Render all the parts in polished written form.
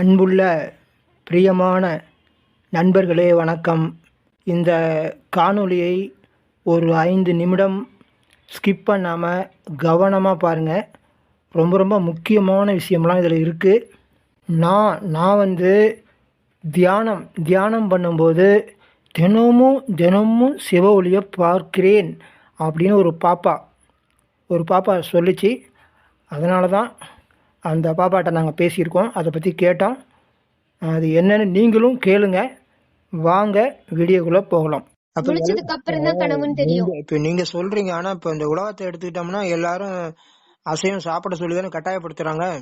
அன்புள்ள பிரியமான நண்பர்களே வணக்கம். இந்த காணொளியை ஒரு 5 நிமிடம் ஸ்கிப் பண்ணாமல் கவனமாக பாருங்கள். ரொம்ப முக்கியமான விஷயம்லாம் இதில் இருக்குது. நான் தியானம் பண்ணும்போது தினமும் சிவ ஒளியை பார்க்கிறேன் அப்படின்னு ஒரு பாப்பா சொல்லிச்சு. அதனால தான் அந்த பாப்பாட்ட நாங்கள் பேசியிருக்கோம், அதை பற்றி கேட்டோம். அது என்னன்னு நீங்களும் கேளுங்க. வாங்க வீடியோக்குள்ளே போகலாம். இப்போ நீங்க சொல்றீங்க, ஆனா இப்போ இந்த உலகத்தை எடுத்துக்கிட்டோம்னா எல்லாரும் அசைவம் சாப்பிட சொல்லி தானே கட்டாயப்படுத்துறாங்க.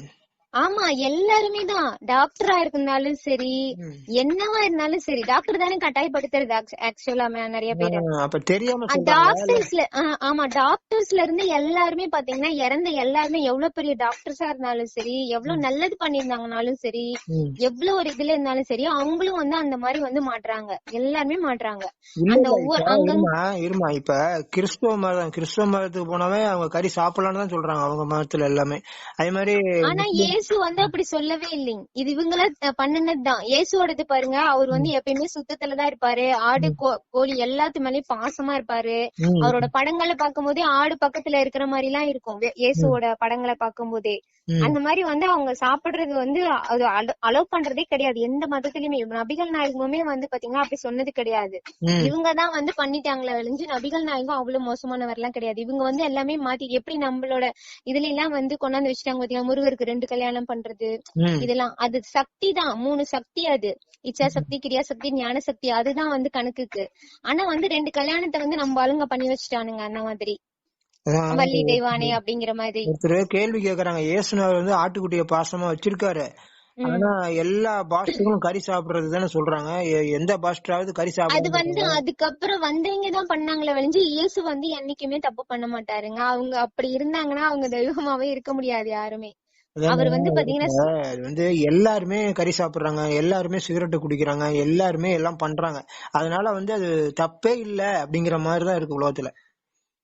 ஆமா, எல்லாருமே தான். டாக்டரா இருந்தாலும் சரி, என்னவா இருந்தாலும் சரி, டாக்டர் தானே கட்டாயப்படுத்துறது. ஆக்சுவலா நிறைய பேரு அப்ப தெரியாம டாக்டர்ஸ்ல இருந்து எல்லாருமே பாத்தீங்கன்னா இறந்த எல்லாருமே எவ்வளவு பெரிய டாக்டர்ஸா இருந்தாலும் சரி, எவ்வளவு நல்லது பண்ணிருந்தாங்கனாலும் சரி, எவ்வளவு ஒரு இதுல இருந்தாலும் சரி, அவங்களும் அந்த மாதிரி மாட்றாங்க. எல்லாருமே மாட்றாங்க. இருமா இப்ப கிறிஸ்துவ மதத்துக்கு போனாவே அவங்க கறி சாப்பிடலாம்னு தான் சொல்றாங்க அவங்க மதத்துல எல்லாமே. அதே மாதிரி ஆனா இயேசு அப்படி சொல்லவே இல்லைங்க. இது இவங்கள பண்ணுனதுதான். இயேசுவோடது பாருங்க, அவர் எப்பயுமே சுத்தத்துலதான் இருப்பாரு. ஆடு கோழி எல்லாத்து மேலயும் பாசமா இருப்பாரு. அவரோட படங்களை பார்க்கும் போதே ஆடு பக்கத்துல இருக்கிற மாதிரி எல்லாம் இருக்கும். இயேசுவோட படங்களை பார்க்கும் போதே அந்த மாதிரி அவங்க சாப்பிடுறது அது அலோவ் பண்றதே கிடையாது. எந்த மதத்திலயுமே நபிகள் நாயகமுமே பாத்தீங்கன்னா அப்படி சொன்னது கிடையாது. இவங்கதான் பண்ணிட்டாங்களே ஒழிஞ்சு நபிகள் நாயகம் அவ்வளவு மோசமானவர் எல்லாம் கிடையாது. இவங்க எல்லாமே மாத்தி எப்படி நம்மளோட இதுல எல்லாம் கொண்டாந்து வச்சுட்டாங்க பாத்தீங்கன்னா, முருகருக்கு 2 கல்யாணம் பண்றது, இதெல்லாம் அது சக்தி தான். 3 சக்தி. அது இச்சா சக்தி, கிரியா சக்தி, ஞான சக்தி. அதுதான் கணக்குக்கு. ஆனா 2 கல்யாணத்தை நம்ம ஆளுங்க பண்ணி வச்சுட்டானுங்க. அந்த மாதிரி வள்ளி தெய்வானே அப்படிங்கிற மாதிரி ஒருத்தர் கேள்வி கேக்குறாங்க. இயேசுநாதர் ஆட்டுக்குட்டிய பாசமா வச்சிருக்காரு, ஆனா எல்லா பாஸ்டர்களும் கறி சாப்பிடுறது தானே சொல்றாங்க. எந்த பாஸ்டராவது கறி சாப்பிடுறது? அது அதுக்கப்புறம் வந்தவங்க தான் பண்ணாங்களே வழிஞ்சு இயேசு என்னைக்குமே தப்பு பண்ண மாட்டாருங்க. அவங்க அப்படி இருந்தாங்கன்னா அவங்க தெய்வமாவே இருக்க முடியாது யாருமே. அவர் பாத்தீங்கன்னா எல்லாருமே கறி சாப்பிடுறாங்க, எல்லாருமே சிகரெட் குடிக்கிறாங்க, எல்லாருமே எல்லாம் பண்றாங்க. அதனால அது தப்பே இல்ல அப்படிங்கிற மாதிரிதான் இருக்கு உலகத்துல.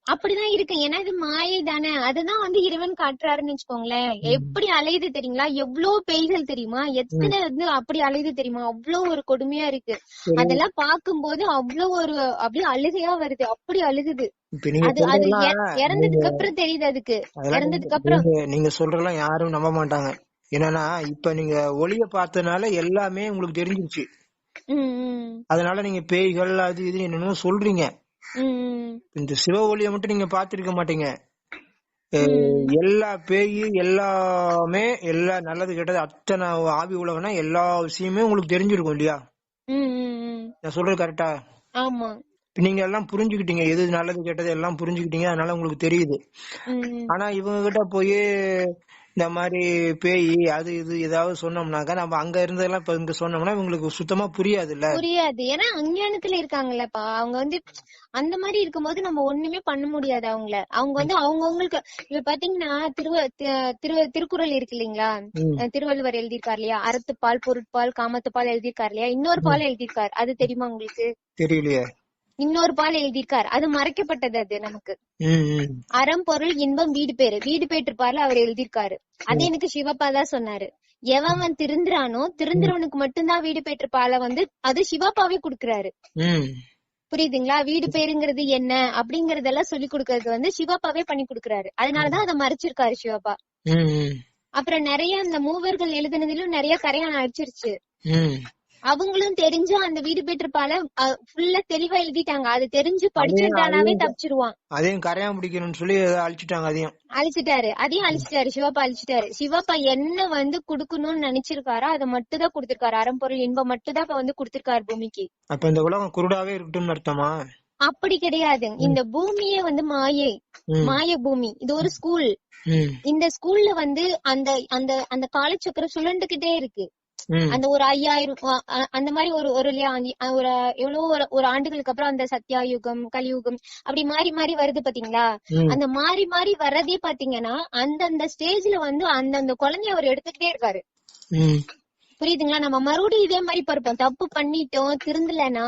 அப்படிதான் இருக்கு. ஏன்னா இது மாயை தானே. அதுதான் இறைவன் காட்டுறாருன்னு வச்சுக்கோங்களேன். எப்படி அலையுது தெரியுங்களா? எவ்வளவு பேய்கள் தெரியுமா? எத்தனை அப்படி அலையுது தெரியுமா? அவ்வளவு ஒரு கொடுமையா இருக்கு. அதெல்லாம் பாக்கும்போது அப்படியே அழுகையா வருது. அப்படி அழுகுது. அது இறந்ததுக்கு அப்புறம் தெரியுது. அதுக்கு இறந்ததுக்கு அப்புறம் நீங்க சொல்றதெல்லாம் யாரும் நம்ப மாட்டாங்க. என்னன்னா இப்ப நீங்க ஒளிய பார்த்தனால எல்லாமே உங்களுக்கு தெரிஞ்சிருச்சு. அதனால நீங்க பேய்கள் அது இது என்னன்னு சொல்றீங்க. இந்த சிவ ஒளிய மட்டும் நீங்க பாத்திருக்க மாட்டீங்க. எல்லா பேய் எல்லாமே, எல்லா நல்லது கெட்டது அத்தனை ஆவி உலகம்னா எல்லா விஷயமே உங்களுக்கு தெரிஞ்சிருக்கும் இல்லையா? நான் சொல்றது கரெக்டா? ஆமா. நீங்க எல்லாம் புரிஞ்சுக்கிட்டீங்க, எது நல்லது கெட்டது எல்லாம் புரிஞ்சுக்கிட்டீங்க, அதனால உங்களுக்கு தெரியுது. ஆனா இவங்க கிட்ட போய் இந்த மாதிரி பேய் அது இது ஏதாவது சொன்னோம்னாக்கா, நம்ம அங்க இருந்ததெல்லாம் இப்ப இங்க சொன்னோம்னா இவங்களுக்கு சுத்தமா புரியாது. ஏன்னா அஞ்ஞானத்துல இருக்காங்கல்லப்பா. அவங்க அந்த மாதிரி இருக்கும்போது நம்ம ஒண்ணுமே பண்ண முடியாது அவங்கள. அவங்க அவங்களுக்கு இப்ப பாத்தீங்கன்னா திருக்குறள் இருக்கு இல்லீங்களா? திருவள்ளுவர் எழுதியிருக்காரு இல்லையா? அறத்துப்பால், பொருட்பால், காமத்துப்பால் எழுதியிருக்காரு இல்லையா? இன்னொரு பால் எழுதியிருக்காரு. அது தெரியுமா உங்களுக்கு? தெரியலையே. இன்னொரு பால் எழுதியிருக்காரு. அது மறைக்கப்பட்டது. அது நமக்கு அறம், பொருள், இன்பம், வீடு பேரு. வீடு பேற்று பால் அவர் எழுதியிருக்காரு. அது எனக்கு சிவப்பா தான் சொன்னாரு. எவன் திருந்துறானோ திருந்துறவனுக்கு மட்டும்தான் வீடு பேற்று பாலை அது சிவப்பாவே குடுக்கறாரு. புரியுதுங்களா? வீடு பேருங்கிறது என்ன அப்படிங்கறதெல்லாம் சொல்லி கொடுக்கறது சிவப்பாவே பண்ணி கொடுக்கறாரு. அதனாலதான் அதை மறைச்சிருக்காரு சிவப்பா. அப்புறம் நிறைய அந்த மூவர்கள் எழுதுனதிலும் நிறைய கரையான் அடிச்சிருச்சு. அவங்களும் தெரிஞ்சு அந்த வீடு பெற்றிருப்பால ஃபுல்லா தெளிவா எழுதிட்டாங்க. அது தெரிஞ்சு படிச்சிருந்தானாவே தப்பிச்சிருவான். அதையும் கரையான் பிடிக்கணும்னு சொல்லி அழிச்சிட்டாங்க. அதையும் அழிச்சிட்டாரு. சிவப்பா அழிச்சிட்டாரு. சிவப்பா என்ன குடுக்கணும்னு நினைச்சிருக்காரோ அதை மட்டும் தான் கொடுத்திருக்காரு. அறம்பொருள் இன்பம் மட்டும் தான் கொடுத்திருக்காரு பூமிக்கு. அப்ப இந்த உலகம் குருடாவே இருக்கட்டும் அர்த்தமா? அப்படி கிடையாது. இந்த பூமியே மாய பூமி. இது ஒரு ஸ்கூல். இந்த ஸ்கூல்ல அந்த அந்த அந்த காலச்சக்கரம் சுழண்டுகிட்டே இருக்கு. அந்த ஒரு 5000 அந்த மாதிரி ஒரு எவ்வளவு ஒரு ஆண்டுகளுக்கு அப்புறம் அந்த சத்தியாயுகம், கலியுகம் அப்படி மாறி மாறி வருது பாத்தீங்களா? அந்த மாறி மாறி வர்றதே பாத்தீங்கன்னா அந்தந்த ஸ்டேஜ்ல அந்தந்த குழந்தைய அவர் எடுத்துக்கிட்டே இருக்காரு. புரியுதுங்களா? நம்ம மறுபடியும் இதே மாதிரி பார்ப்போம். தப்பு பண்ணிட்டோம், திருந்தலன்னா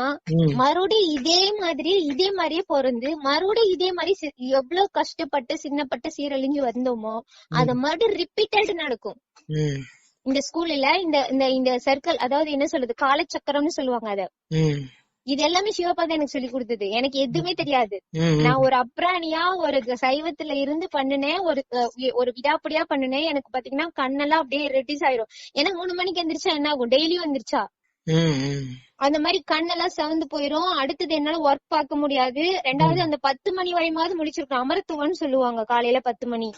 மறுபடியும் இதே மாதிரியே பிறந்து மறுபடியும் இதே மாதிரி எவ்வளவு கஷ்டப்பட்டு சின்னப்பட்டு சீரழிஞ்சு வந்தோமோ அத மறுபடியும் ரிப்பீட்டட் நடக்கும். இந்த ஸ்கூல்ல இந்த சர்க்கிள், அதாவது என்ன சொல்றது, காலச்சக்கரம்னு சொல்லுவாங்க அத. இது எல்லாமே சிவப்பா தான் எனக்கு சொல்லி கொடுத்தது. எனக்கு எதுவுமே தெரியாது. நான் ஒரு அப்ராணியா ஒரு சைவத்துல இருந்து பண்ணினேன், ஒரு விடாப்படியா பண்ணினேன். எனக்கு பாத்தீங்கன்னா கண்ணெல்லாம் அப்படியே ரெட்டிஸ் ஆயிரும். ஏன்னா 3 மணிக்கு எந்திரிச்சா என்ன ஆகும், டெய்லியும் எந்திரிச்சா அந்த மாதிரி கண்ணெல்லாம் செவந்து போயிரும். அடுத்தது என்னால ஒர்க் பார்க்க முடியாது. ரெண்டாவது அந்த 10 மணி வரையுமாவது முழிச்சிருக்கணும். அமரத்துவம்னு சொல்லுவாங்க காலையில 10 மணி.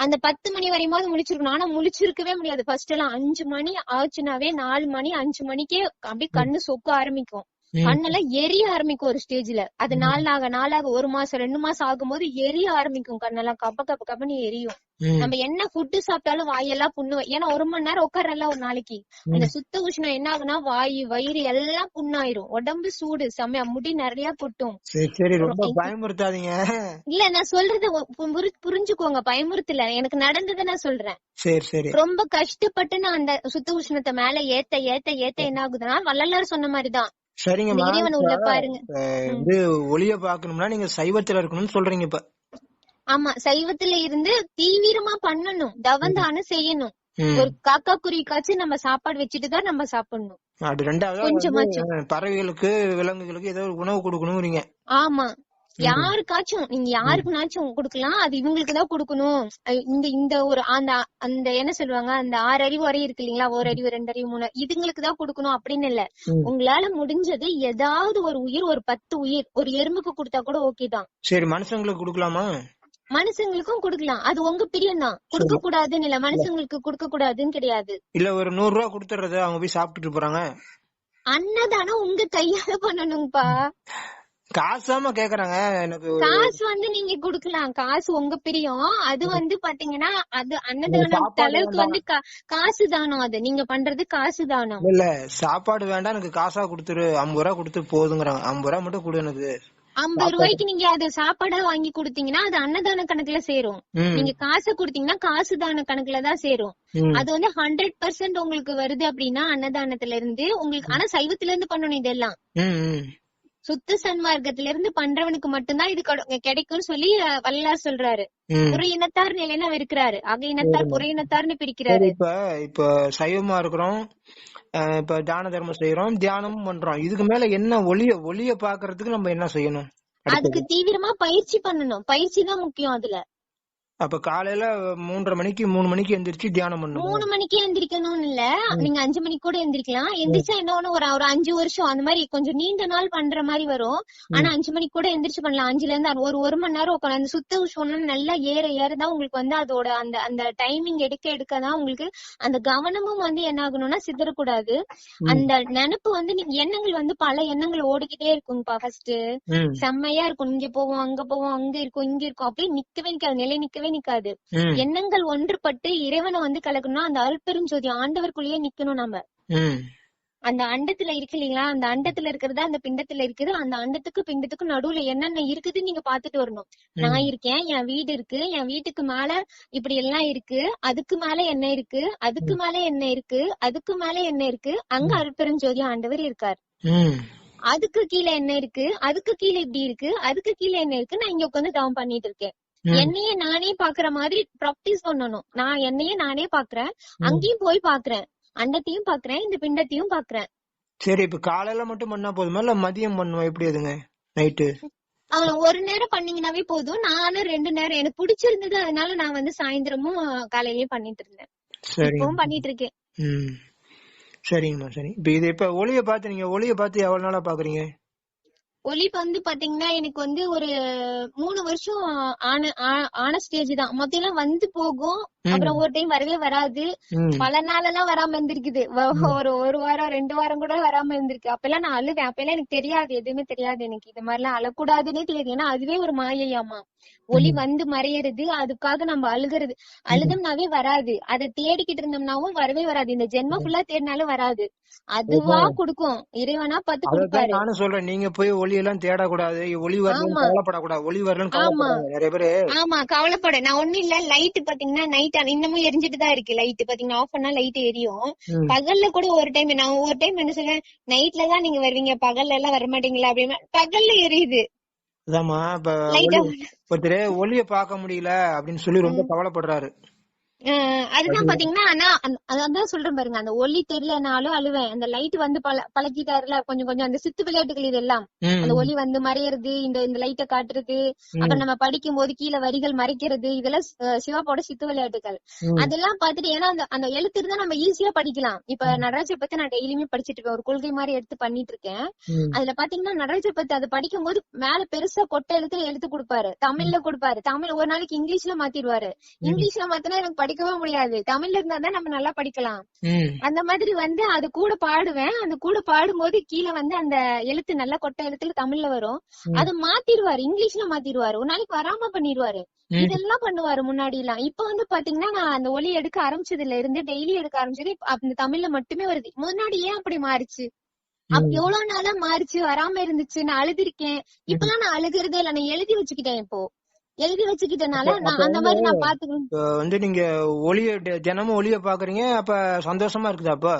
அந்த 10 மணி வரையுமாவது முழிச்சிருக்கணும். ஆனா முழிச்சிருக்கவே முடியாது. ஃபர்ஸ்ட் எல்லாம் 5 மணி ஆச்சுனாவே 4 மணி 5 மணிக்கே அப்படியே கண்ணு சொக்க ஆரம்பிக்கும். கண்ணெல்லாம் எரிய ஆரம்பிக்கும் ஒரு ஸ்டேஜ்ல. அது நாளாக 1 மாசம் 2 மாசம் ஆகும்போது எரிய ஆரம்பிக்கும். கண்ணெல்லாம் கப்பன்னு எரியும். நம்ம என்ன ஃபுட்டு சாப்பிட்டாலும் வாயெல்லாம் புண்ணு. ஏன்னா 1 மணி நேரம் உட்காரல ஒரு நாளைக்கு. அந்த சுத்த உஷ்ணம் என்ன ஆகுனா வாய் வயிறு எல்லாம் புண்ணாயிரும். உடம்பு சூடு செம்மையா, முடி நிறைய கொட்டும். பயமுறுத்தாதீங்க. இல்ல நான் சொல்றது புரிஞ்சுக்கோங்க, பயமுறுத்தல, எனக்கு நடந்ததை நான் சொல்றேன். ரொம்ப கஷ்டப்பட்டு நான் அந்த சுத்த உஷ்ணத்தை மேல ஏத்த என்ன ஆகுதுன்னா, வள்ளலார் சொன்ன மாதிரிதான். சரிங்க, ஒளிய பாக்கணும்னா நீங்க சைவத்துல இருக்கணும்னு சொல்றீங்க இப்ப. ஆமா, சைவத்துல இருந்து தீவிரமா பண்ணணும், தவந்தானம் செய்யணும். ஒரு காக்கா குருவிக்காச்சும் நம்ம சாப்பாடு வச்சுட்டு தான் நம்ம சாப்பிடணும். அது ரெண்டாவது பறவைகளுக்கு விலங்குகளுக்கு ஏதோ உணவு கொடுக்கணும்ங்கறீங்க. ஆமா, யாருக்காச்சும் நீங்க யாருக்குனாச்சும் கொடுக்கலாம், அது இவங்களுக்கு தான் கொடுக்கணும். இந்த ஒரு அந்த என்ன சொல்லுவாங்க, அந்த 6 அறிவு வரை இருக்கு இல்லீங்களா, 1 அறிவு 2 அறிவு 3 இதுங்களுக்கு தான் கொடுக்கணும் அப்படின்னு இல்ல. உங்களால முடிஞ்சது ஏதாவது ஒரு உயிர், ஒரு 10 உயிர், ஒரு எறும்புக்கு கொடுத்தா கூட ஓகே தான். சரி, மனுஷங்களுக்கு கொடுக்கலாமா? மனுஷங்களுக்கும் கொடுக்கலாம், அது உங்க பிரியம் தான். கொடுக்க கூடாதுன்னு இல்ல, மனுஷங்களுக்கு கொடுக்க கூடாதுன்னு கிடையாது. இல்ல ஒரு 100 ரூபா கொடுத்துறது, அவங்க போய் சாப்பிட்டுட்டு போறாங்க. அன்னதானம் உங்க கையால பண்ணணும்பா. காசாம கேக்குறாங்க. எனக்கு காசு வந்து நீங்க குடுக்கலாம், காசு உங்க பிரியம். அது வந்து பாத்தீங்கன்னா அது அன்னதானம் அளவுக்கு வந்து காசு தானம். அது நீங்க பண்றது காசு தானம். இல்ல சாப்பாடு வேண்டாம், எனக்கு காசா கொடுத்துரு, 50 ரூபா கொடுத்து போதுங்கிறாங்க. 50 ரூபா மட்டும் கொடு எனக்கு. 50 ரூபாய்க்கு நீங்க அது சாப்பாடா வாங்கி கொடுத்தீங்கன்னா அது அன்னதான கணக்குல சேரும். நீங்க காசை கொடுத்தீங்கன்னா காசு தான கணக்குல தான் சேரும். அது வந்து 100% உங்களுக்கு வருது அப்படின்னா அன்னதானத்துல இருந்து உங்களுக்கு. ஆனா சைவத்துல இருந்து பண்ணணும் இதெல்லாம். சுத்த சன்மார்க்கத்துல இருந்து பண்றவனுக்கு மட்டும்தான் இது கிடைக்கும்னு சொல்லி வள்ளலார் சொல்றாரு. புற இனத்தார் நிலையில இருக்கிறாரு, அக இனத்தார் புற இனத்தார்னு பிரிக்கிறாரு. இப்ப சைவமா இருக்கிறோம், இப்ப தான தர்மம் செய்யறோம், தியானமும் பண்றோம். இதுக்கு மேல என்ன ஒளிய பாக்குறதுக்கு நம்ம என்ன செய்யணும்? அதுக்கு தீவிரமா பயிற்சி பண்ணணும். பயிற்சி தான் முக்கியம் அதுல. அப்ப காலையில 3:30 மணிக்கு 3 மணிக்கு எந்திரிச்சு தியானம் பண்ணணும். 3 மணிக்கு எந்திரிக்கணும்னு இல்ல, நீங்க 5 மணிக்கு கூட எந்திரிக்கலாம். எந்திரிச்சா என்ன ஒண்ணு ஒரு 5 வருஷம் அந்த மாதிரி கொஞ்சம் நீண்ட நாள் பண்ற மாதிரி வரும். ஆனா 5 மணிக்கு கூட எந்திரிச்சு பண்ணலாம். 5ல இருந்து ஒரு மணி நேரம் உட்காந்து அந்த சுத்த உஷ்ணம் நல்லா ஏறதான் உங்களுக்கு வந்து அதோட அந்த டைமிங் எடுக்கதான் உங்களுக்கு அந்த கவனமும் வந்து என்ன ஆகணும்னா சிதறக்கூடாது. அந்த நினைப்பு வந்து நீங்க எண்ணங்கள் வந்து பல எண்ணங்கள் ஓடிக்கிட்டே இருக்குங்கப்பா. ஃபர்ஸ்ட் செம்மையா இருக்கும், இங்க போவோம் அங்க போவோம், அங்க இருக்கும் இங்க இருக்கும், அப்படியே நிக்கவே நிக்காது, நிலை நிக்கவே நிக்காது. எண்ணங்கள் ஒன்றுபட்டு இறைவனை வந்து கலக்கணும்னா அந்த அருட்பெருஞ்சோதி ஆண்டவருக்குள்ளேயே நிக்கணும். நம்ம அந்த அண்டத்துல இருக்கு இல்லீங்களா, அந்த அண்டத்துல இருக்கிறதா அந்த பிண்டத்துல இருக்குது. அந்த அண்டத்துக்கு பிண்டத்துக்கு நடுவுல என்னென்ன இருக்குதுன்னு நீங்க பாத்துட்டு வரணும். நான் இருக்கேன், என் வீடு இருக்கு, என் வீட்டுக்கு மேல இப்படி எல்லாம் இருக்கு, அதுக்கு மேல என்ன இருக்கு, அதுக்கு மேல என்ன இருக்கு, அதுக்கு மேல என்ன இருக்கு, அங்க அருட்பெருஞ்சோதி ஆண்டவர் இருக்காரு. அதுக்கு கீழே என்ன இருக்கு, அதுக்கு கீழே இப்படி இருக்கு, அதுக்கு கீழே என்ன இருக்கு, நான் இங்க உட்காந்து தவம் பண்ணிட்டு இருக்கேன். என்னையே நானே பாக்குற மாதிரி ப்ராக்டிஸ் பண்ணணும். நான் என்னையே நானே பாக்குறேன், அங்கேயும் போய் பாக்குறேன், அண்டத்தையும் பாக்குறேன், இந்த பிண்டத்தையும் பாக்குறேன். சரி, இப்ப காலையில மட்டும் பண்ணா போதுமா இல்ல மதியம் பண்ணுவோம்? எப்படி அதுங்க? நைட்டு அவள ஒரு நேரம் பண்ணீங்கன்னாவே போதும். நானும் 2 நேரம் எனக்கு பிடிச்சிருந்தது, அதனால நான் வந்து சாயந்தரமும் காலையிலயும் பண்ணிட்டு இருந்தேன். இப்பவும் பண்ணிட்டு இருக்கேன். சரிங்கம்மா, சரி. இப்ப ஒளிய பார்த்து நீங்க ஒளிய பார்த்து எவ்வளவு நாளா பாக்குறீங்க? ஒளி வந்து பாத்தீங்கன்னா எனக்கு வந்து ஒரு 3 வருஷம் ஆன ஸ்டேஜ் தான். மொத்தம் வந்து போகும், அப்புறம் ஒரு டைம் வரவே வராது. பல நாளெல்லாம் வராம இருந்திருக்குது. ஒரு வாரம் 2 வாரம் கூட வராம இருந்திருக்கு. அப்பெல்லாம் நான் அழுவேன். அப்பெல்லாம் எனக்கு தெரியாது, எதுவுமே தெரியாது எனக்கு. இது மாதிரி எல்லாம் அழக்கூடாதுன்னே தெரியாது. ஏன்னா அதுவே ஒரு மாயையாமா. ஒளி வந்து மறையறது, அதுக்காக நம்ம அழுகிறது. அழுதம்னாவே வராது. அதை தேடிக்கிட்டு இருந்தோம்னாவும் வரவே வராது. இந்த ஜென்ம ஃபுல்லா தேடினாலும் வராது. அதுவா குடுக்கும், இறைவனா பார்த்து கொடுப்பாரு. நானும் சொல்றேன், நீங்க போய் ஒளி எல்லாம் தேடக்கூடாது, ஒளி வரலன்னு கவலைப்படக்கூடாது. ஒளி வரலன்னு கவலைப்படாது நிறைய பேரு. ஆமா, கவலைப்பட நான் ஒண்ணும் இல்ல. லைட் பாத்தீங்கன்னா நைட் இன்னமும் எரிஞ்சிட்டு தான் இருக்கு. லைட் பாத்தீங்கன்னா ஆஃப் பண்ணா லைட் எரியும். பகல்ல கூட ஒரு டைம் என்ன சொல்றேன், நைட்ல தான் நீங்க வருவீங்க, பகல்ல எல்லாம் வரமாட்டீங்களா அப்படின்னு. பகல்ல எரியுது. ஒருத்தர் ஒளிய பார்க்க முடியல அப்படின்னு சொல்லி ரொம்ப கவலைப்படுறாரு. அதுதான் பாத்தீங்கன்னா, ஆனா அதான் சொல்றேன் பாருங்க, அந்த ஒளி தெரியலனாலும் அழுவேன். அந்த லைட் வந்து பழக்கிட்டாருல கொஞ்சம் கொஞ்சம், அந்த சித்து விளையாட்டுகள் இதெல்லாம், அந்த ஒளி வந்து மறையறது, இந்த லைட்டை காட்டுறது, அப்புறம் நம்ம படிக்கும் போது கீழே வரிகள் மறைக்கிறது, இதெல்லாம் சிவாப்போட சித்து விளையாட்டுகள். அதெல்லாம் பாத்துட்டு, ஏன்னா அந்த எழுத்து இருந்தா நம்ம ஈஸியா படிக்கலாம். இப்ப நடராஜர் பத்தி நான் டெய்லியுமே படிச்சுட்டு இருக்கேன், ஒரு கொள்கை மாதிரி எடுத்து பண்ணிட்டு இருக்கேன். அதுல பாத்தீங்கன்னா நடராஜர் பத்தி அதை படிக்கும் போது மேல பெருசா கொட்டை எழுத்துல எழுத்து கொடுப்பாரு, தமிழ்ல கொடுப்பாரு, தமிழ் ஒரு நாளைக்கு இங்கிலீஷ்ல மாத்திடுவாரு. இங்கிலீஷ்ல மாத்தினா எனக்கு படிக்கவே முடியாது, தமிழ்ல இருந்தா தான் நம்ம நல்லா படிக்கலாம். அந்த மாதிரி வந்து அது கூட பாடுவேன். அந்த கூட பாடும்போது கீழே வந்து அந்த எழுத்து நல்ல கொட்டை எழுத்துல தமிழ்ல வரும், அதை மாத்திடுவாரு, இங்கிலீஷ்ல மாத்திடுவாரு, ஒரு நாளைக்கு வராம பண்ணிடுவாரு. இதெல்லாம் பண்ணுவாரு முன்னாடி எல்லாம். இப்ப வந்து பாத்தீங்கன்னா நான் அந்த ஒலி எடுக்க ஆரம்பிச்சதுல இருந்து டெய்லி எடுக்க ஆரம்பிச்சது அந்த தமிழ்ல மட்டுமே வருது. முன்னாடி ஏன் அப்படி மாறிச்சு? எவ்வளவு நாளா மாறிச்சு, வராம இருந்துச்சு, நான் அழுதுருக்கேன். இப்பெல்லாம் நான் அழுகிறதே இல்ல, நான் எழுதி வச்சுக்கிட்டேன். இப்போ எழுதி வச்சுக்கிட்டனால நான் அந்த மாதிரி நான் பாத்துக்கிறேன். வந்து நீங்க ஒளிய தினமும் ஒளிய பாக்குறீங்க, அப்ப சந்தோஷமா இருக்குதா? அப்ப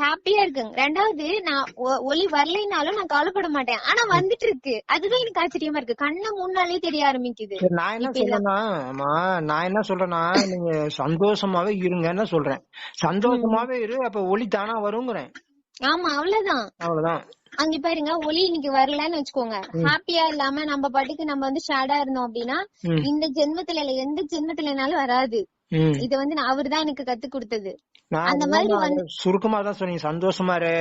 ஹாப்பியா இருக்குங்க. ரெண்டாவது, நான் ஒளி வரலைனாலும் நான் கவலைப்பட மாட்டேன், ஆனா வந்துட்டு இருக்கு. அதுதான் எனக்கு ஆச்சரியமா இருக்கு, கண்ண முன்னாலே தெரிய ஆரம்பிக்குது. நான் என்ன சொல்றேன்னா நீங்க சந்தோஷமாவே இருங்கன்னு சொல்றேன். சந்தோஷமாவே இரு, அப்ப ஒளி தானா வருங்கிறேன். ஆமா, அவ்வளவுதான். அங்க பாருங்க, ஒளி இன்னைக்கு வரலன்னு வச்சுக்கோங்க, ஹாப்பியா இல்லாம நம்ம பாட்டுக்கு நம்ம வந்து ஷேடா இருந்தோம் அப்படின்னா, இந்த ஜென்மத்துல இல்ல எந்த ஜென்மத்துலனாலும் வராது. இது வந்து அவர்தான் எனக்கு கத்து கொடுத்தது. அந்த மாதிரி வந்து சுருக்கமா தான் சொன்னீங்க, சந்தோஷமா இரு,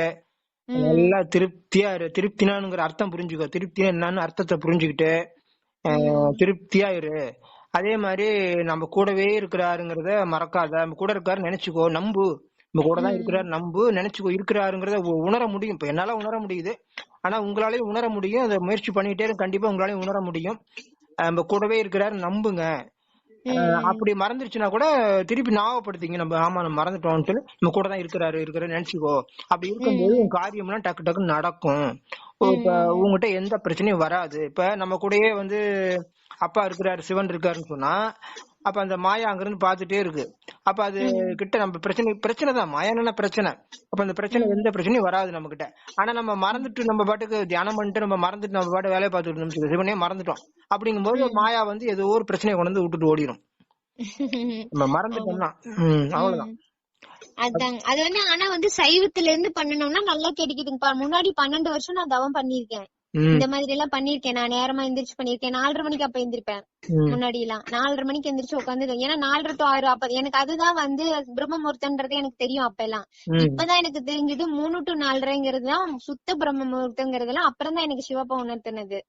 நல்லா திருப்தியா இரு. திருப்தினாங்கிற அர்த்தம் புரிஞ்சுக்கோ, திருப்தினா என்னன்னு அர்த்தத்தை புரிஞ்சுக்கிட்டு திருப்தியா இரு. அதே மாதிரி நம்ம கூடவே இருக்கிறாருங்கிறத மறக்காத, நம்ம கூட இருக்காரு நினைச்சுக்கோ, நம்பு, நம்ம கூட தான் இருக்கிறாரு நம்பு, நினைச்சுக்கோ, இருக்கிறாருங்கிறத உணர முடியும். இப்ப என்னால உணர முடியுது, ஆனா உங்களாலேயும் உணர முடியும். அதை முயற்சி பண்ணிட்டே கண்டிப்பா உங்களாலையும் உணர முடியும். நம்ம கூடவே இருக்கிறாரு நம்புங்க. அப்படி மறந்துருச்சுன்னா கூட திருப்பி ஞாபகப்படுத்திங்க, நம்ம ஆமா நம்ம மறந்துட்டோம்னு சொல்லி நம்ம கூட தான் இருக்கிறாரு நினைச்சுக்கோ. அப்படி இருக்கும்போது உங்க காரியம்லாம் டக்கு டக்குன்னு நடக்கும். இப்ப உங்ககிட்ட எந்த பிரச்சனையும் வராது. இப்ப நம்ம கூடயே வந்து அப்பா இருக்கிறாரு, சிவன் இருக்காருன்னு சொன்னா, அப்ப அந்த மாயா அங்க இருந்து பாத்துட்டே இருக்கு. அப்ப அது கிட்ட நம்ம பிரச்சனை தான், மாயான பிரச்சனை. அப்ப அந்த பிரச்சனை எந்த பிரச்சனையும் வராது நம்ம கிட்ட. ஆனா நம்ம மறந்துட்டு நம்ம பாட்டுக்கு தியானம் பண்ணிட்டு நம்ம மறந்துட்டு நம்ம பாட்டு வேலையை பார்த்துட்டு இருந்தோம், சிவனே மறந்துட்டோம். அப்படிங்கும்போது மாயா வந்து ஏதோ ஒரு பிரச்சனையை கொண்டு வந்து விட்டுட்டு ஓடிடும், நம்ம மறந்துட்டோம்னா. அவ்வளவுதான். அதாங்க, அது வந்து ஆனா வந்து சைவத்துல இருந்து பண்ணணும்னா நல்லா கிடைக்குதுங்கப்பா. முன்னாடி 12 வருஷம் நான் தவம் பண்ணிருக்கேன், இந்த மாதிரி எல்லாம் பண்ணிருக்கேன். நான் நேரமா எந்திரிச்சு பண்ணிருக்கேன், 4:30 மணிக்கு அப்ப எந்திரிப்பேன். முன்னாடி எல்லாம் 4:30 மணிக்கு எந்திரிச்சு உட்காந்து, ஏன்னா 4:30 to 6 அப்ப எனக்கு அதுதான் வந்து பிரம்ம முகூர்த்தம்ன்றது எனக்கு தெரியும் அப்ப எல்லாம். இப்பதான் எனக்கு தெரிஞ்சது 3 to 4:30ங்கிறது தான் சுத்த பிரம்ம முகூர்த்தம்ங்கிறதுலாம் அப்புறம் தான் எனக்கு சிவப்பா உணர்த்தினது.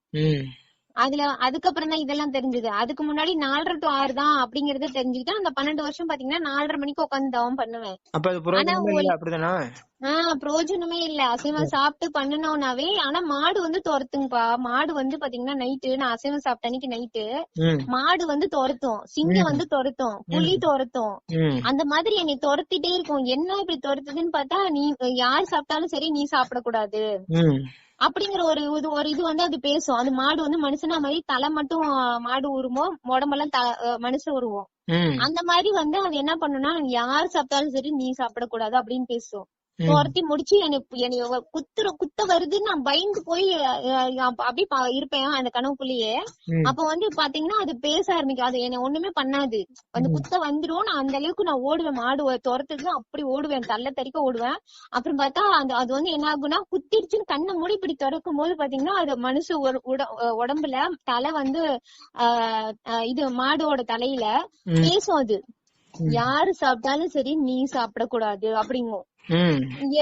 அதுக்கப்புறம் தான் இதெல்லாம் தெரிஞ்சது. அதுக்கு முன்னாடி 4:30 to 6 தான் அப்படிங்கறத தெரிஞ்சுக்கிட்டு அந்த 12 வருஷம் பாத்தீங்கன்னா 4:30 மணிக்கு உட்காந்து தவம் பண்ணுவேன். பிரயோஜனமே இல்ல. அசைவம் சாப்பிட்டு பண்ணனோம்னாவே, ஆனா மாடு வந்து துரத்துங்கப்பா. மாடு வந்து பாத்தீங்கன்னா நைட்டு நான் அசைவம் சாப்பிட்ட அன்னைக்கு நைட்டு மாடு வந்து துரத்தும், சிங்கம் வந்து துரத்தும், புலி துரத்தும், அந்த மாதிரி என்னை துரத்திட்டே இருக்கும். என்ன இப்படி துரத்துதுன்னு பார்த்தா, நீ யார் சாப்பிட்டாலும் சரி நீ சாப்பிடக்கூடாது அப்படிங்கிற ஒரு இது வந்து அது பேசும். அது மாடு வந்து மனுஷனா மாதிரி தலை மட்டும் மாடு உருவோம், உடம்பெல்லாம் மனுஷன் உருவோம். அந்த மாதிரி வந்து அது என்ன பண்ணுனா, யார் சாப்பிட்டாலும் சரி நீ சாப்பிடக்கூடாது அப்படின்னு பேசும். துரத்தி முடிச்சு என்னை குத்த வருதுன்னு நான் பயந்து போய் அப்படியே இருப்பேன் அந்த கனவுக்குள்ளேயே. அப்ப வந்து பாத்தீங்கன்னா அது பேச ஆரம்பிக்கும், அது என்னை ஒண்ணுமே பண்ணாது. அந்த குத்த வந்துடும், நான் அந்த அளவுக்கு நான் ஓடுவேன், மாடு துரத்துக்கு அப்படி ஓடுவேன், தள்ள தறிக்க ஓடுவேன். அப்புறம் பார்த்தா அது வந்து என்ன ஆகுனா, குத்திடுச்சுன்னு கண்ணை மூடி இப்படி திறக்கும் போது பாத்தீங்கன்னா அது மனுஷ உடம்புல தலை வந்து இது மாடோட தலையில பேசும். அது யாரு சாப்பிட்டாலும் சரி நீ சாப்பிடக்கூடாது அப்படிங்கும்.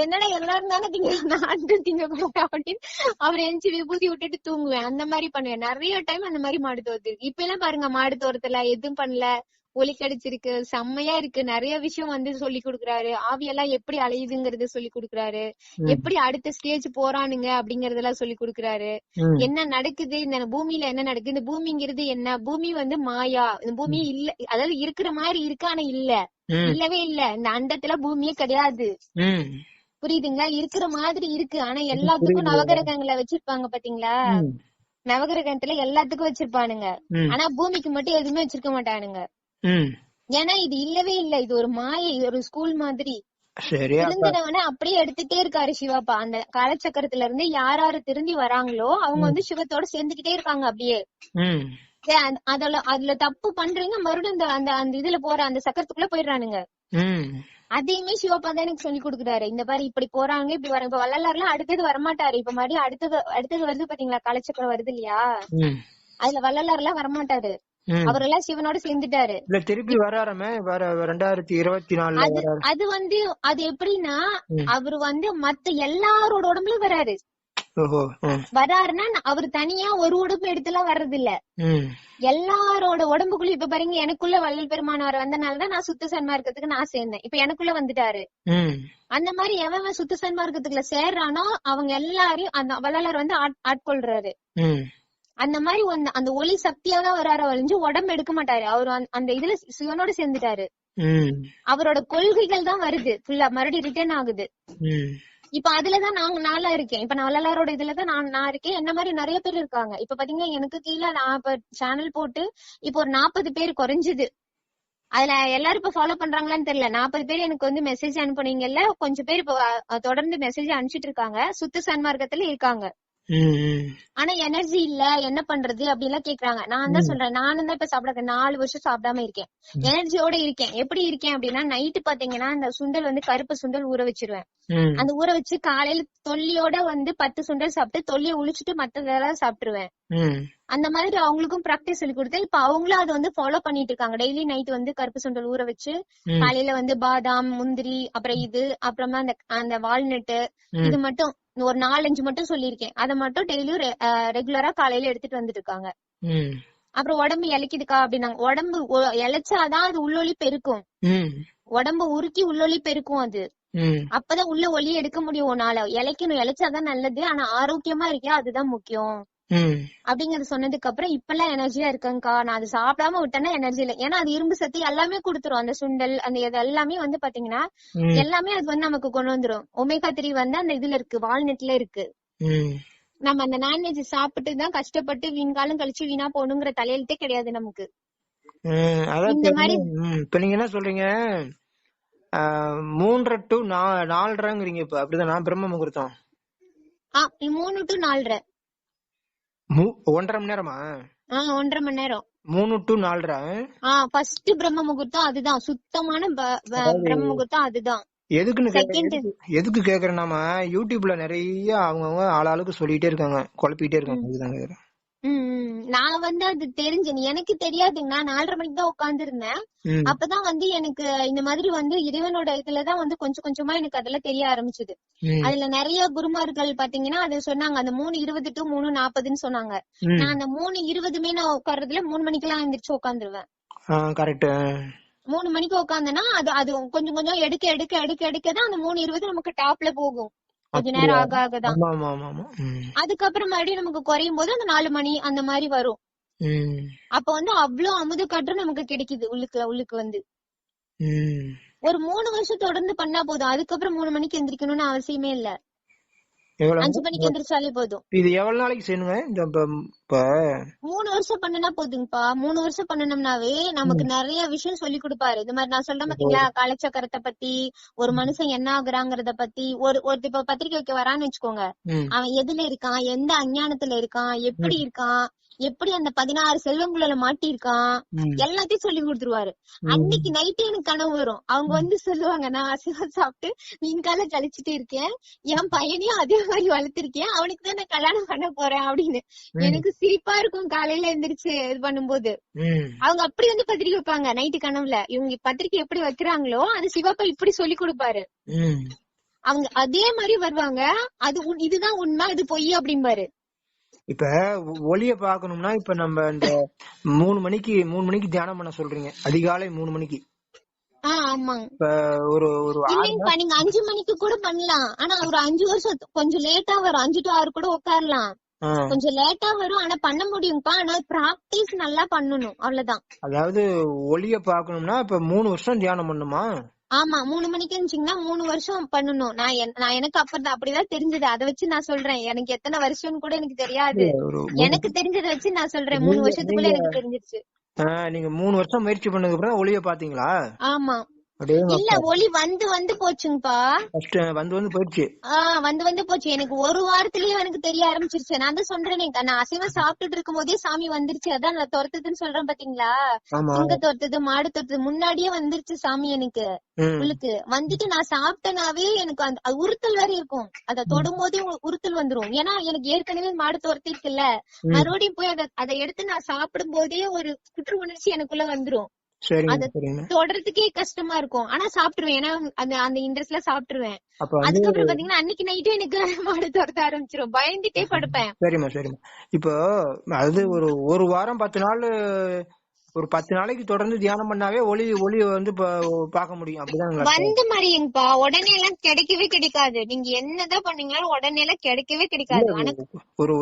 என்னடா எல்லாரும் தானே திங்க அப்படின்னு அவர் எஞ்சி விபூதி விட்டுட்டு தூங்குவேன். அந்த மாதிரி பண்ணுவேன் நிறைய டைம். அந்த மாதிரி மாடு தோறுது. இப்ப எல்லாம் பாருங்க, மாடு தோரத்துல எதுவும் பண்ணல, ஒலி கிடைச்சிருக்கு, செம்மையா இருக்கு. நிறைய விஷயம் வந்து சொல்லி கொடுக்குறாரு. ஆவியெல்லாம் எப்படி அலையுதுங்கறத சொல்லி கொடுக்குறாரு, எப்படி அடுத்த ஸ்டேஜ் போறானுங்க அப்படிங்கறதெல்லாம் சொல்லி கொடுக்குறாரு. என்ன நடக்குது இந்த பூமியில, என்ன நடக்குது, இந்த பூமிங்கிறது என்ன, பூமி வந்து மாயா, இந்த பூமி இல்ல, அதாவது இருக்கிற மாதிரி இருக்கு ஆனா இல்லவே இல்ல. இந்த அண்டத்துல பூமியே கிடையாது, புரியுதுங்களா? இருக்கிற மாதிரி இருக்கு, ஆனா எல்லாத்துக்கும் நவகிரகங்களை வச்சிருப்பாங்க பாத்தீங்களா? நவகிரகத்துல எல்லாத்துக்கும் வச்சிருப்பானுங்க, ஆனா பூமிக்கு மட்டும் எதுவுமே வச்சிருக்க மாட்டானுங்க. ஏன்னா இது இல்லவே இல்ல, இது ஒரு மாயை, ஒரு ஸ்கூல் மாதிரி. திருந்தினவன அப்படியே எடுத்துட்டே இருக்காரு சிவாப்பா. அந்த காலச்சக்கரத்துல இருந்து யாரு திருந்தி வராங்களோ அவங்க வந்து சிவத்தோட சேர்ந்துகிட்டே இருக்காங்க அப்படியே. அதுல தப்பு பண்றீங்க, மறுபடியும் அந்த அந்த இதுல போற அந்த சக்கரத்துக்குள்ள போயிடுறானுங்க. அதையுமே சிவப்பா தான் எனக்கு சொல்லி கொடுக்குறாரு. இந்த மாதிரி இப்படி போறாங்க, இப்படி வர. இப்ப வள்ளலார்லாம் அடுத்தது வரமாட்டாரு. இப்ப மறுபடியும் அடுத்தது வருது பாத்தீங்களா, காலச்சக்கரம் வருது இல்லையா, அதுல வள்ளலார் எல்லாம் வரமாட்டாரு. அவரெல்லாம் சிவனோட சேர்ந்துட்டாரு. திருப்பி வராரமே 2024. அது வந்து அது எப்படின்னா, அவரு வந்து மத்த எல்லாரோட உடம்புலயும் வராரு. வராருன்னா அவரு தனியா ஒரு உடம்பு எடுத்துலாம் வர்றது இல்ல, எல்லாரோட உடம்புக்குள்ள. இப்ப பாருங்க, எனக்குள்ள வள்ளல் பெருமானவர் வந்தனாலதான் நான் சுத்த சன்மார்க்கத்துக்கு நான் சேர்ந்தேன். இப்ப எனக்குள்ள வந்துட்டாரு. அந்த மாதிரி எவன் சுத்த சன்மார்க்கத்துக்குள்ள சேர்றானோ அவங்க எல்லாரையும் அந்த வள்ளலார் வந்து ஆட்கொள்றாரு. அந்த மாதிரி அந்த ஒளி சக்தியாதான் வராரு, ஒழிஞ்சு உடம்பு எடுக்க மாட்டாரு. அவரு அந்த இதுல சிவனோட சேர்ந்துட்டாரு. அவரோட கொள்கைகள் தான் வருது ஃபுல்லா, மறுபடியும் ரிட்டர்ன் ஆகுது. இப்ப அதுலதான் நானா இருக்கேன். இப்ப நான் வள்ளலாரோட இதுலதான் நான் இருக்கேன். என்ன மாதிரி நிறைய பேர் இருக்காங்க. இப்ப பாத்தீங்கன்னா எனக்கு கீழே நான் இப்ப சேனல் போட்டு இப்ப ஒரு 40 பேர் குறைஞ்சது. அதுல எல்லாரும் இப்ப ஃபாலோ பண்றாங்களான்னு தெரியல. 40 பேர் எனக்கு வந்து மெசேஜ் அனுப்புனீங்கல்ல, கொஞ்சம் பேர் இப்ப தொடர்ந்து மெசேஜ் அனுப்பிச்சிட்டு இருக்காங்க, சுத்த சன்மார்க்கத்துல இருக்காங்க. ஆனா எனர்ஜி இல்ல, என்ன பண்றது அப்படி எல்லாம் கேக்குறாங்க. நான் தான் சொல்றேன், நானும் தான் இப்ப சாப்பிட 4 வருஷம் சாப்பிடாம இருக்கேன், எனர்ஜியோட இருக்கேன். எப்படி இருக்கேன் அப்படின்னா, நைட்டு பாத்தீங்கன்னா அந்த சுண்டல் வந்து கருப்பு சுண்டல் ஊற வச்சிருவேன். அந்த ஊற வச்சு காலையில தொல்லியோட வந்து 10 சுண்டல் சாப்பிட்டு தொல்லியை உழிச்சிட்டு மத்ததெல்லாம் சாப்பிட்டுருவேன். அந்த மாதிரி அவங்களுக்கும் பிராக்டிஸ் சொல்லி கொடுத்தேன். இப்ப அவங்களும் அதை வந்து ஃபாலோ பண்ணிட்டு இருக்காங்க. டெய்லி நைட் வந்து கருப்பு சுண்டல் ஊற வச்சு காலையில வந்து பாதாம், முந்திரி, அப்புறம் இது, அப்புறமா அந்த வால்நட்டு, இது மட்டும் ஒரு 4-5 மட்டும் சொல்லியிருக்கேன். அதை மட்டும் டெய்லியும் ரெகுலரா காலையில எடுத்துட்டு வந்துட்டு இருக்காங்க. அப்புறம் உடம்பு இழைக்குதுக்கா அப்படின்னாங்க. உடம்பு இழைச்சாதான் அது உள்ளொலி பெருக்கும். உடம்பு உருக்கி உள்ளொலி பெருக்கும். அது அப்பதான் உள்ள ஒளி எடுக்க முடியும். உன்னால இழைக்கணும், இழைச்சாதான் நல்லது. ஆனா ஆரோக்கியமா இருக்கியா, அதுதான் முக்கியம் அப்படிங்கறது சொன்னதுக்கு அப்புறம் இப்ப எல்லாம் எனர்ஜியா இருக்கேன்க்கா. நான் அது சாப்பிடாம விட்டேன்னா எனர்ஜி இல்ல. ஏன்னா அது இரும்பு சத்து எல்லாமே கொடுத்துரும். அந்த சுண்டல் அந்த இது எல்லாமே வந்து பாத்தீங்கன்னா எல்லாமே அது வந்து நமக்கு கொண்டு வந்துரும். ஒமேகா 3 வந்து அந்த இதுல இருக்கு, வால்நட்ல இருக்கு. நம்ம அந்த நான்வெஜ் சாப்பிட்டு தான் கஷ்டப்பட்டு வீண்காலம் கழிச்சு வீணா போகணுங்கிற தலையெழுத்தே கிடையாது நமக்கு. இந்த மாதிரி இப்ப நீங்க என்ன சொல்றீங்க, 3:30 to 4:30ங்கிறீங்க. இப்ப அப்படிதான் பிரம்ம முகூர்த்தம் 3 to 4:30. 1.5 மணி நேரமா? 1.5 மணி நேரம். 3 to 4:30. ஃபர்ஸ்ட் பிரம்ம முகூர்த்தம் அதுதான், சுத்தமான பிரம்ம முகூர்த்தம் அதுதான். எதுக்கு கேக்குறேன்னா, யூடியூப்ல நிறைய அவங்கவுங்க ஆளாளுக்கு சொல்லிட்டே இருக்காங்க, குழப்பிட்டே இருக்காங்க. நான் வந்து அது தெரிஞ்சேன், எனக்கு தெரியாதுங்க. நான் 4:30 மணிக்கு தான் உட்கார்ந்து இருந்தேன். அப்பதான் வந்து எனக்கு இந்த மாதிரி வந்து இறைவனோட இதுலதான் வந்து கொஞ்சம் கொஞ்சமா எனக்கு அதெல்லாம் தெரிய ஆரம்பிச்சது. அதுல நிறைய குருமார்கள் பாத்தீங்கன்னா அது சொன்னாங்க, அந்த 3:20 to 3:40ன்னு சொன்னாங்க. நான் அந்த 3:20 நான் உட்கார்றதுல 3 மணிக்கு எல்லாம் எந்திரிச்சு உட்காந்துருவேன். 3 மணிக்கு உட்காந்தனா அது கொஞ்சம் கொஞ்சம் எடுக்க எடுக்க எடுக்க எடுக்கதான் அந்த 3:20 நமக்கு டாப்ல போகும். கொஞ்ச நேரம் ஆக ஆகதான். அதுக்கப்புறம் மறுபடியும் நமக்கு குறையும் போது அந்த 4 மணி அந்த மாதிரி வரும். அப்ப வந்து அவ்வளவு அமுத காற்று நமக்கு கிடைக்குது உள்ளுக்கு வந்து. ஒரு 3 வருஷம் தொடர்ந்து பண்ணா போதும். அதுக்கப்புறம் 3 மணிக்கு எந்திரிக்கணும்னு அவசியமே இல்ல, 5 மணிக்கு எந்திரிச்சாலே போதும். இது எவ்வளவு நாளைக்கு செய்யணுங்க? 3 வருஷம் பண்ணுனா போதுங்கப்பா. 3 வருஷம் பண்ணணும்னாவே நமக்கு நிறைய விஷயம் சொல்லி கொடுப்பாரு. இந்த மாதிரி நான் சொல்றேன் பாத்தீங்களா, காலச்சக்கரத்தை பத்தி, ஒரு மனுஷன் என்ன ஆகுறாங்கறத பத்தி. ஒரு இப்ப பத்திரிக்கை வைக்க வரான்னு வச்சுக்கோங்க, அவன் எதுல இருக்கான், எந்த அஞ்ஞானத்துல இருக்கான், எப்படி இருக்கான், எப்படி அந்த 16 செல்வங்குள்ள மாட்டிருக்கான், எல்லாத்தையும் சொல்லி கொடுத்துருவாரு. அன்னைக்கு நைட்டு எனக்கு கனவு வரும். அவங்க வந்து சொல்லுவாங்க, நான் அசைவம் சாப்பிட்டு மீன்கால கழிச்சுட்டு இருக்கேன், என் பையனையும் அதே மாதிரி வளர்த்திருக்கேன், அவனுக்கு தான் நான் கல்யாணம் பண்ண போறேன் அப்படின்னு. எனக்கு சிரிப்பா இருக்கும் காலையில எந்திரிச்சு இது பண்ணும்போது. அவங்க அப்படி வந்து பத்திரிக்கை வைப்பாங்க நைட்டு கனவுல. இவங்க பத்திரிக்கை எப்படி வைக்கிறாங்களோ அது சிவப்பா இப்படி சொல்லி கொடுப்பாரு. அவங்க அதே மாதிரி வருவாங்க, அது இதுதான் உண்மை, அது பொய் அப்படிம்பாரு. இப்ப ஒளிய பாக்கணும்னா இப்ப நம்ம இந்த 3 மணிக்கு தியானம் பண்ண சொல்றீங்க, அதிகாலை 3 மணிக்கு. ஆமாங்க. இப்ப ஒரு நீங்க 5 மணிக்கு கூட பண்ணலாம். ஆனா ஒரு 5 வருஷம் கொஞ்சம் லேட்டா வரும், 5 to 6 கூட உட்காரலாம். கொஞ்சம் லேட்டா வரும், ஆனா பண்ண முடியும்பா. ஆனா பிராக்டிஸ் நல்லா பண்ணணும், அவ்வளவுதான். அதாவது ஒளிய பாக்கணும்னா இப்ப 3 வருஷம் தியானம் பண்ணுமா? ஆமா, 3 மணிக்கு இருந்துச்சுங்கன்னா 3 வருஷம் பண்ணணும். நான் எனக்கு அப்புறம் அப்படிதான் தெரிஞ்சது, அதை வச்சு நான் சொல்றேன். எனக்கு எத்தனை வருஷம்னு கூட எனக்கு தெரியாது, எனக்கு தெரிஞ்சதை வச்சு நான் சொல்றேன். 3 வருஷத்துக்குள்ள எனக்கு தெரிஞ்சிருச்சு. நீங்க 3 வருஷம் முயற்சி பண்ணதுக்கு அப்புறம் ஒளிய பாத்தீங்களா? ஆமா. இல்ல ஒளி வந்து போச்சுங்கப்பா. வந்து போயிடுச்சு. வந்து போச்சு. எனக்கு ஒரு வாரத்திலயே எனக்கு தெரிய ஆரம்பிச்சிருச்சு. நான் தான் சொல்றேனே, நான் அசைவம் சாப்பிட்டுட்டு இருக்கும் போதே சாமி வந்துருச்சு. அதான் நான் துரத்துதுன்னு சொல்றேன் பாத்தீங்களா, சிங்க துரத்துது மாடு துரத்துது முன்னாடியே வந்துருச்சு சாமி எனக்கு உள்ளுக்கு வந்துட்டு. நான் சாப்பிட்டனாவே எனக்கு அந்த உறுத்தல் வேற இருக்கும். அத தொடும் போதே உறுத்தல் வந்துரும். ஏன்னா எனக்கு ஏற்கனவே மாடு துரத்தி இருக்குல்ல, மறுபடியும் போய் அதை எடுத்து நான் சாப்பிடும் போதே ஒரு குற்ற உணர்ச்சி எனக்குள்ள வந்துரும். அத தொடறதுக்கே கஷ்டமா இருக்கும். ஆனா சாப்பிட்டுருவேன். ஏன்னா அந்த இன்ட்ரெஸ்ட்ல சாப்பிட்டுருவேன். அதுக்கப்புறம் பாத்தீங்கன்னா அன்னைக்கு நைட்டே எனக்கு மாடு துரத்த ஆரம்பிச்சிரும். பயந்துட்டே படுப்பேன். சரிம்மா சரிம்மா. இப்போ அது ஒரு வாரம் 10 நாள், ஒரு 10 நாளைக்கு தொடர்ந்து தியானம் பண்ணாவே ஒளி வந்து பார்க்க முடியும். அப்படிதான் வந்த மாதிரிங்கப்பா. உடனே எல்லாம் கிடைக்கவே கிடைக்காது. நீங்க என்னதான் பண்ணீங்களாலும் உடனே எல்லாம் கிடைக்கவே கிடைக்காது. ஒரு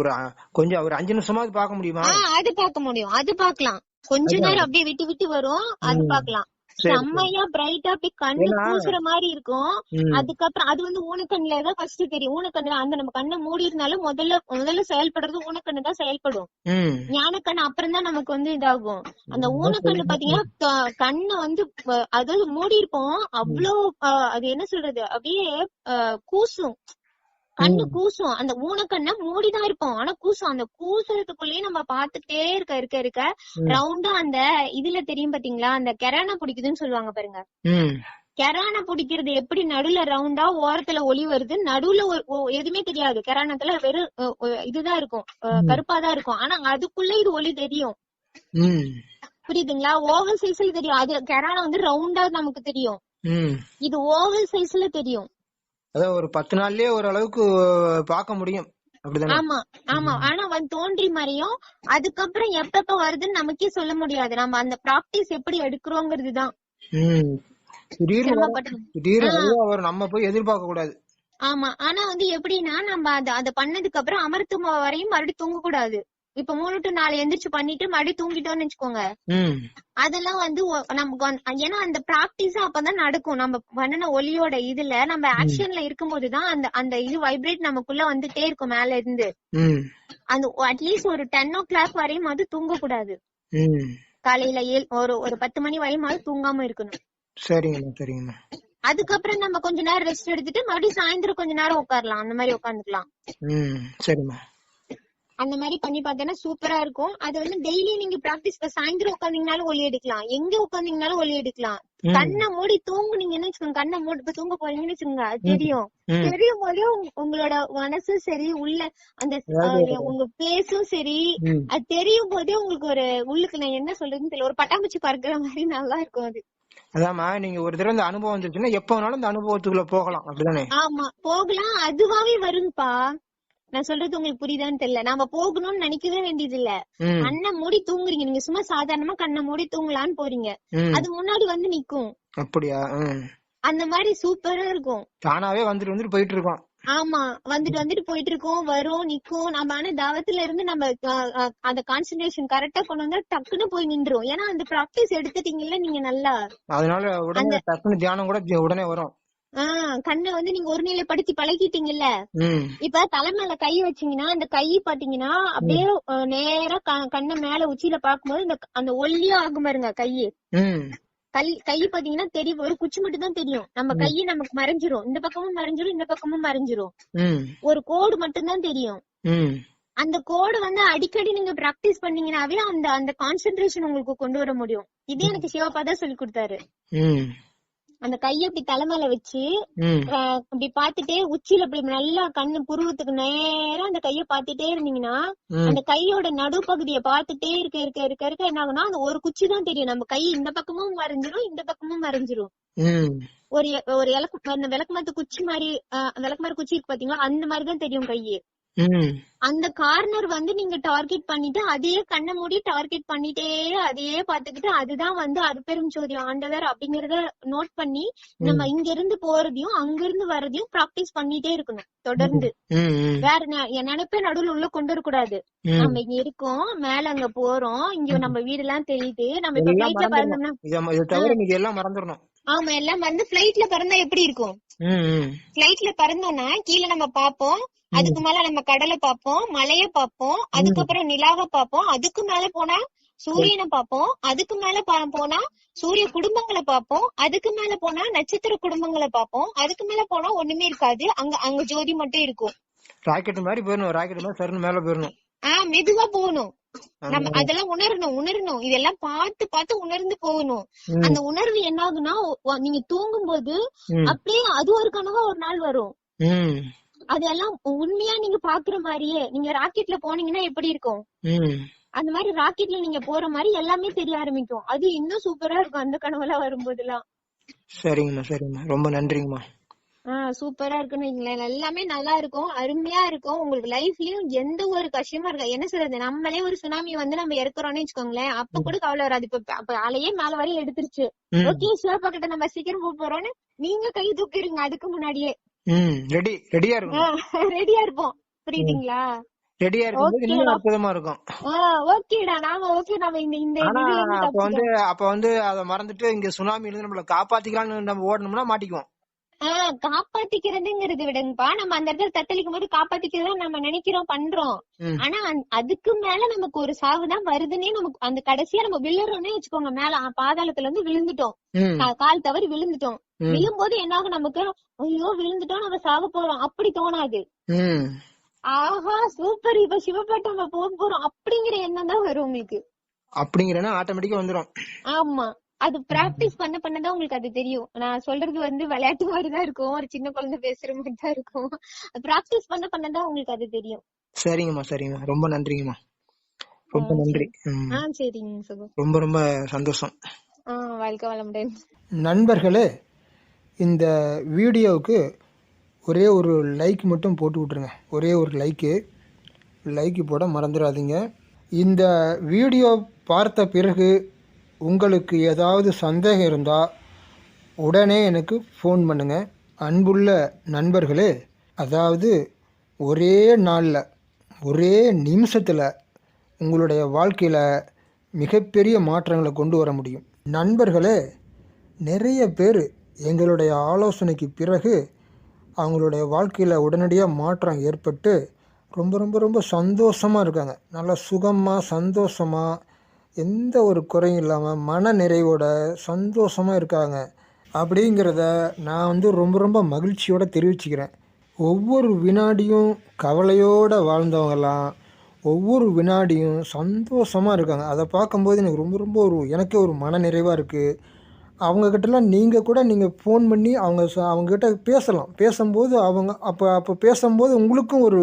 கொஞ்சம் ஒரு 5 நிமிஷமாவது பார்க்க முடியுமா? அது பார்க்க முடியும். அது பாக்கலாம். கொஞ்ச நேரம் அப்படியே விட்டு விட்டு வரும். அது பாக்கலாம். செம்மையா பிரைட்டா அப்படி கண்ணு பூசுற மாதிரி இருக்கும். அதுக்கப்புறம் அது வந்து ஊனக்கண்ணுலதான் ஃபர்ஸ்ட் தெரியும். ஊனக்கண்ணு அந்த நம்ம கண்ணை மூடி இருந்தாலும் முதல்ல செயல்படுறது ஊனக்கண்ணு தான் செயல்படும். ஞானக்கண்ணு அப்புறம் தான் நமக்கு வந்து இதாகும். அந்த ஊனக்கண்ணு பாத்தீங்கன்னா கண்ணை வந்து அதாவது மூடி இருப்போம். அவ்வளவு அது என்ன சொல்றது, அப்படியே கூசும். கண்ணு கூசும். அந்த ஊனக்கண்ண மூடிதான் இருப்போம். ஆனா கூசும். அந்த கூசுறதுக்குள்ளேயே நம்ம பாத்துட்டே இருக்க ரவுண்டா அந்த இதுல தெரியும் பாத்தீங்களா, அந்த கெரானா பிடிக்குதுன்னு சொல்லுவாங்க பாருங்க. கெரானா பிடிக்கிறது எப்படி நடுவுல ரவுண்டா ஓரத்துல ஒளி வருது, நடுவுல எதுவுமே தெரியாது. கெரானத்துல வெறும் இதுதான் இருக்கும், கருப்பாதான் இருக்கும். ஆனா அதுக்குள்ள இது ஒளி தெரியும். புரியுதுங்களா? ஓவல் சைஸ்ல தெரியும். அது கெரானா வந்து ரவுண்டா நமக்கு தெரியும். இது ஓவல் சைஸ்ல தெரியும். அதான் ஒரு 10 நாள்லயே ஓரளவுக்கு பார்க்க முடியும். ஆமா ஆமா. ஆனா வந்து தோன்றி மாதிரியும் அதுக்கப்புறம் எப்ப வருதுன்னு நமக்கே சொல்ல முடியாது. நம்ம அந்த பிராக்டிஸ் எப்படி எடுக்கிறோங்கிறதுதான். நம்ம போய் எதிர்பார்க்க கூடாது. ஆமா. ஆனா வந்து எப்படின்னா நம்ம அத பண்ணதுக்கு அப்புறம் அமர்த்தும் வரையும் மறுபடியும் தூங்க கூடாது. இப்ப 3 to 4 எந்திரிச்சு பண்ணிட்டு மறுபடியும் தூங்கிட்டோம்னு வச்சுக்கோங்க, அதெல்லாம் வந்து நமக்கு ஏன்னா அந்த பிராக்டிஸ் அப்பதான் நடக்கும். நம்ம பண்ணின ஒலியோட இதுல நம்ம ஆக்ஷன்ல இருக்கும்போதுதான் அந்த இது வைப்ரேட் நமக்குள்ள வந்துட்டே இருக்கும் மேல இருந்து. அந்த அட்லீஸ்ட் ஒரு 10 o'clock வரையும் அது தூங்க கூடாது. காலையில ஒரு 10 மணி வரையும் தூங்காம இருக்கணும். சரிங்க. அதுக்கப்புறம் நம்ம கொஞ்ச நேரம் ரெஸ்ட் எடுத்துட்டு மறுபடியும் சாயந்தரம் கொஞ்ச நேரம் உட்காரலாம். அந்த மாதிரி உட்காந்துக்கலாம். சரிம்மா. அந்த மாதிரி பண்ணி பார்த்தேன்னா சூப்பரா இருக்கும். அது வந்து டெய்லி நீங்க பிராக்டிஸ் சாயந்தரம் உட்காந்தீங்கனாலும் ஒலி எடுக்கலாம், எங்க உட்காந்தீங்கனாலும் ஒலி எடுக்கலாம். கண்ணை மூடி தூங்குனீங்கன்னு வச்சுக்கோங்க, கண்ணை மூடி தூங்க போறீங்கன்னு வச்சுக்கோங்க, தெரியும் போதே உங்களோட மனசும் சரி, உள்ள அந்த உங்க பேசும் சரி, அது தெரியும் போதே உங்களுக்கு ஒரு உள்ளுக்கு நான் என்ன சொல்றதுன்னு தெரியல, ஒரு பட்டாம்பூச்சி பறக்குற மாதிரி நல்லா இருக்கும். அது அதாமா நீங்க ஒரு தடவை இந்த அனுபவம் வந்துருச்சுன்னா எப்ப வேணாலும் இந்த அனுபவத்துக்குள்ள போகலாம். அப்படிதானே? ஆமா போகலாம். அதுவாவே வரும்பா. நான் சொல்றது உங்களுக்கு புரியுதான்னு தெரியல. நாம போகணும்னு நினைக்கவே வேண்டியது இல்ல. கண்ணை மூடி தூங்குறீங்க, நீங்க சும்மா சாதாரணமா கண்ணை மூடி தூங்கலான்னு போறீங்க, அது முன்னாடி வந்து நிக்கும். அப்படியா? அந்த மாதிரி சூப்பரா இருக்கும். தானாவே வந்துட்டு போயிட்டு இருக்கோம். ஆமா வந்துட்டு போயிட்டு இருக்கோம், வரும் நிக்கும். நம்ம ஆனா தாவத்துல இருந்து நம்ம அந்த கான்சென்ட்ரேஷன் கரெக்டா கொண்டு வந்தா டக்குன்னு போய் நின்றும். ஏன்னா அந்த பிராக்டிஸ் எடுத்துட்டீங்கல்ல நீங்க நல்லா, அதனால உடனே டக்குன்னு தியானம் கூட உடனே வரும். கண்ணை வந்து நீங்க ஒரு நிலைப்படுத்தி பழகிட்டீங்கல்ல. இப்ப தலை மேல கை வச்சீங்கன்னா அந்த கை பாத்தீங்கன்னா அப்படியே நேரா கண்ணை மேல உச்சியில பாக்கும்போது அந்த ஒல்லியா ஆகும் பாருங்க கையு. கை பாத்தீங்கன்னா தெரியும், ஒரு குச்சி மட்டும் தான் தெரியும். நம்ம கையை நமக்கு மறைஞ்சிரும், இந்த பக்கமும் மறைஞ்சிரும் இந்த பக்கமும் மறைஞ்சிரும். ஒரு கோடு மட்டும் தான் தெரியும். அந்த கோடு வந்து அடிக்கடி நீங்க பிராக்டிஸ் பண்ணீங்கன்னாவே அந்த கான்சென்ட்ரேஷன் உங்களுக்கு கொண்டு வர முடியும். இதே எனக்கு சிவப்பா தான் சொல்லி கொடுத்தாரு. அந்த கைய அப்படி தலைமையில வச்சு அப்படி பாத்துட்டே உச்சியில அப்படி நல்லா கண்ணு புருவத்துக்கு நேரம் அந்த கைய பாத்துட்டே இருந்தீங்கன்னா அந்த கையோட நடுப்பகுதியை பாத்துட்டே இருக்க என்ன ஆகுனா அந்த ஒரு குச்சி தான் தெரியும். நம்ம கை இந்த பக்கமும் மறைஞ்சிரும் இந்த பக்கமும் மறைஞ்சிரும். ஒரு விளக்குமாத்து குச்சி மாதிரி, விளக்குமாறு குச்சி இருக்கு பாத்தீங்களா, அந்த மாதிரிதான் தெரியும் கையே. அந்த கார்னர் வந்து நீங்க டார்கெட் பண்ணிட்டு அதையே கண்ணை மூடி டார்கெட் பண்ணிட்டே அதையே பாத்துக்கிட்டு அதுதான் வந்து அருட்பெரும் ஜோதி ஆண்டவர் அப்படிங்கறத நோட் பண்ணி நம்ம இங்க இருந்து போறதையும் அங்க இருந்து வர்றதையும் பிராக்டிஸ் பண்ணிட்டே இருக்கணும் தொடர்ந்து. வேற நினைப்பே நடுவுல உள்ள கொண்டு வரக்கூடாது. நம்ம இங்க இருக்கோம், மேல அங்க போறோம், இங்க நம்ம வீடு எல்லாம் தெரியுது, நம்ம இப்ப பிளைட்ல பறந்தோம்னா ஆமா எல்லாம் வந்து பிளைட்ல பறந்தா எப்படி இருக்கும், பிளைட்ல பறந்தோம்னா கீழே நம்ம பாப்போம், அதுக்கு மேல நம்ம கடலை பாப்போம், மலைய பாப்போம், அதுக்கப்புறம் நிலாவை பாப்போம், அதுக்கு மேல போனா சூரியனை பார்ப்போம், அதுக்கு மேல போனா சூரிய குடும்பங்களை பார்ப்போம், அதுக்கு மேல போனா நட்சத்திர குடும்பங்களை பார்ப்போம், அதுக்கு மேல போனா ஒண்ணுமே இருக்காது, அங்க ஜோதி மட்டும் இருக்கும். ராக்கெட் மாதிரி போயிடணும், ராக்கெட் மாதிரி சருன்னு மேல போயிடணும். மெதுவா போகணும். நம்ம அதெல்லாம் உணரணும். இதெல்லாம் பார்த்து உணர்ந்து போகணும். அந்த உணர்வு என்ன ஆகுனா, நீங்க தூங்கும் போது அப்படியே அது ஒரு கனவா ஒரு நாள் வரும். அதெல்லாம் உண்மையா நீங்க பாக்குற மாதிரியே. நீங்க ராக்கெட்ல போனீங்கன்னா எப்படி இருக்கும், அந்த மாதிரி ராக்கெட்ல நீங்க போற மாதிரி எல்லாமே தெரிய ஆரம்பிக்கும். அது இன்னும் சூப்பரா இருக்கும் அந்த கனவுலாம் வரும்போதெல்லாம். சரிங்கம்மா, ரொம்ப நன்றிங்கம்மா. சூப்பரா இருக்குன்னு வைங்களேன். எல்லாமே நல்லா இருக்கும், அருமையா இருக்கும். உங்களுக்கு லைஃப்லயும் எந்த ஒரு கஷ்டமா இருக்கா. என்ன சொல்றது, நம்மளே ஒரு சுனாமி வந்து நம்ம இறக்குறோம்னு வச்சுக்கோங்களேன், அப்ப கூட கவலை வராது. இப்ப அலையே மேல வரையும் எடுத்துருச்சு, ஓகே சிவப்பா கிட்ட நம்ம சீக்கிரம் போறோம்னு நீங்க கை தூக்கிடுங்க. அதுக்கு முன்னாடியே ரெடியா இருப்போம். புரியுதுங்களா? ரெடியா இருக்கும், அற்புதமா இருக்கும். ஓகேடா, நாம ஓகே, நம்ம இந்த அப்ப வந்து அத மறந்துட்டு இங்க சுனாமி இருந்து நம்மள காப்பாத்திக்கலாம்னு நம்ம ஓடணும்னா மாட்டிக்குவோம். காப்பாத்திக்கிறதுங்கிறது விடுங்கப்பா, நம்ம அந்த இடத்துல தத்தளிக்கும் போது காப்பாத்திக்கிறதா நம்ம நினைக்கிறோம், பண்றோம். ஆனா அதுக்கு மேல நமக்கு ஒரு சாவுதான் வருதுன்னே நமக்கு அந்த கடைசியா நம்ம விழுறோம்னே வச்சுக்கோங்க, மேல பாதாளத்துல இருந்து விழுந்துட்டோம், கால் தவறி விழுந்துட்டோம். விழும்போது என்ன ஆகும், நமக்கு ஐயோ விழுந்துட்டோம் நம்ம சாக போறோம் அப்படி தோணாது. ஆஹா சூப்பர், இப்ப சிவப்பேட்டை நம்ம போக போறோம் அப்படிங்கிற எண்ணம் தான் வரும் உங்களுக்கு. அப்படிங்கிற ஆட்டோமேட்டிக்கா வந்துரும். ஆமா, அது பிராக்டிஸ் பண்ணதான் உங்களுக்கு அது தெரியும். நான் சொல்றது வந்து விளையாட்டு மாதிரிதான் இருக்கும், ஒரு சின்ன குழந்தை பேசுற மாதிரி தான் இருக்கும். பிராக்டிஸ் பண்ணதான் உங்களுக்கு அது தெரியும். சரிங்கம்மா, ரொம்ப நன்றிங்கம்மா, ரொம்ப நன்றி. சரிங்க, ரொம்ப ரொம்ப சந்தோஷம். வாழ்க்கை வளமுடன். நண்பர்களே, இந்த வீடியோவுக்கு ஒரே ஒரு லைக் மட்டும் போட்டு விட்டுருங்க. ஒரே ஒரு லைக்கு போட மறந்துடாதீங்க. இந்த வீடியோ பார்த்த பிறகு உங்களுக்கு ஏதாவது சந்தேகம் இருந்தால் உடனே எனக்கு ஃபோன் பண்ணுங்கள். அன்புள்ள நண்பர்களே, அதாவது ஒரே நாளில் ஒரே நிமிஷத்தில் உங்களுடைய வாழ்க்கையில் மிகப்பெரிய மாற்றங்களை கொண்டு வர முடியும். நண்பர்களே, நிறைய பேர் எங்களுடைய ஆலோசனைக்கு பிறகு அவங்களுடைய வாழ்க்கையில் உடனடியாக மாற்றம் ஏற்பட்டு ரொம்ப ரொம்ப ரொம்ப சந்தோஷமாக இருக்காங்க. நல்லா சுகமாக சந்தோஷமாக எந்த ஒரு குறையும் இல்லாமல் மன நிறைவோட சந்தோஷமாக இருக்காங்க. அப்படிங்கிறத நான் வந்து ரொம்ப ரொம்ப மகிழ்ச்சியோடு தெரிவிச்சுக்கிறேன். ஒவ்வொரு வினாடியும் கவலையோடு வாழ்ந்தவங்கெல்லாம் ஒவ்வொரு வினாடியும் சந்தோஷமாக இருக்காங்க. அதை பார்க்கும்போது எனக்கு ரொம்ப ரொம்ப எனக்கே ஒரு மன நிறைவாக இருக்குது. அவங்கக்கிட்டலாம் நீங்கள் ஃபோன் பண்ணி அவங்கக்கிட்ட பேசலாம். பேசும்போது அப்போ பேசும்போது உங்களுக்கும் ஒரு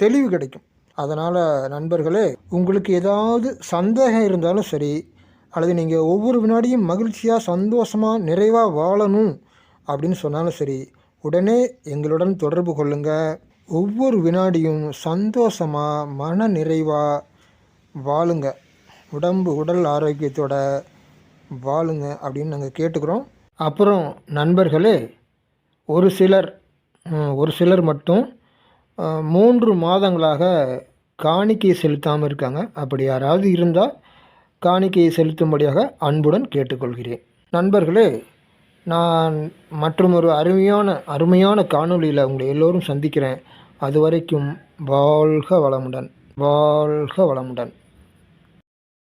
தெளிவு கிடைக்கும். அதனால் நண்பர்களே, உங்களுக்கு ஏதாவது சந்தேகம் இருந்தாலும் சரி, அல்லது நீங்கள் ஒவ்வொரு வினாடியும் மகிழ்ச்சியாக சந்தோஷமாக நிறைவாக வாழணும் அப்படின்னு சொன்னாலும் சரி, உடனே எங்களுடன் தொடர்பு கொள்ளுங்கள். ஒவ்வொரு வினாடியும் சந்தோஷமாக மன நிறைவாக வாழுங்க, உடல் ஆரோக்கியத்தோட வாழுங்க அப்படின்னு நாங்கள் கேட்டுக்கிறோம். அப்புறம் நண்பர்களே, ஒரு சிலர் மட்டும் 3 மாதங்களாக காணிக்கை செலுத்தாமல் இருக்காங்க. அப்படி யாராவது இருந்தால் காணிக்கையை செலுத்தும்படியாக அன்புடன் கேட்டுக்கொள்கிறேன். நண்பர்களே, நான் மற்றும் ஒரு அருமையான காணொளியில் உங்களை எல்லோரும் சந்திக்கிறேன். அது வரைக்கும் வாழ்க வளமுடன்.